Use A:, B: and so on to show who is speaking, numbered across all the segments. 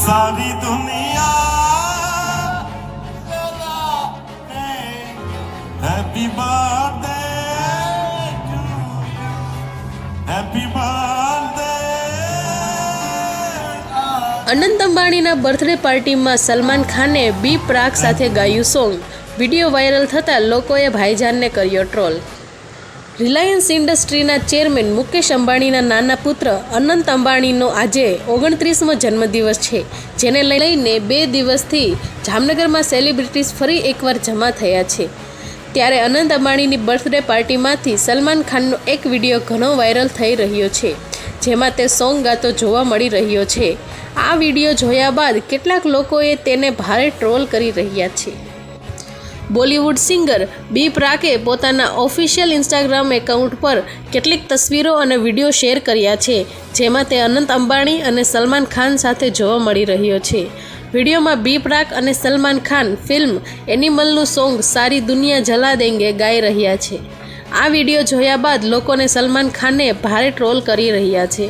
A: सारी दुनिया happy birthday to happy birthday.
B: Anant અંબાણીના બર્થડે પાર્ટીમાં સલમાન ખાને બી પ્રાક સાથે ગાયું સોંગ। વિડીયો વાયરલ થતાં લોકોએ ભાઈજાનને કર્યો ટ્રોલ। રિલાયન્સ ઇન્ડસ્ટ્રીના ચેરમેન મુકેશ અંબાણીના નાના પુત્ર અનંત અંબાણીનો આજે 29મો જન્મદિવસ છે, જેને લઈને 2 દિવસથી જામનગરમાં સેલિબ્રિટીઝ ફરી એકવાર જમા થયા છે। ત્યારે અનંત અંબાણીની બર્થડે પાર્ટીમાંથી સલમાન ખાનનો એક વિડીયો ઘણો વાયરલ થઈ રહ્યો છે, જેમાં તે સોંગ ગાતો જોવા મળી રહ્યો છે। આ વિડીયો જોયા બાદ કેટલાક લોકોએ તેને ભારે ટ્રોલ કરી રહ્યા છે। બોલિવૂડ સિંગર બી પ્રાકે પોતાના ઓફિશિયલ ઇન્સ્ટાગ્રામ એકાઉન્ટ પર કેટલીક તસવીરો અને વિડીયો શેર કર્યા છે, જેમાં તે અનંત અંબાણી અને સલમાન ખાન સાથે જોવા મળી રહ્યો છે। વિડીયોમાં બી પ્રાક અને સલમાન ખાન ફિલ્મ એનિમલનું સોંગ સારી દુનિયા જલા દેંગે ગાઈ રહ્યા છે। આ વિડીયો જોયા બાદ લોકોને સલમાન ખાનને ભારે ટ્રોલ કરી રહ્યા છે।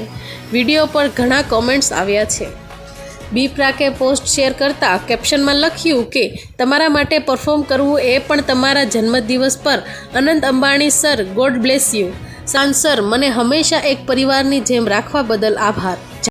B: વિડીયો પર ઘણા કોમેન્ટ્સ આવ્યા છે। બી પ્રાકે પોસ્ટ શેર કરતા કેપ્શનમાં લખ્યું કે તમારા માટે પરફોર્મ કરવું એ પણ તમારા જન્મદિવસ પર Anant Ambani sir, god bless you. Salman sir, મને હંમેશા એક પરિવારની જેમ રાખવા બદલ આભાર।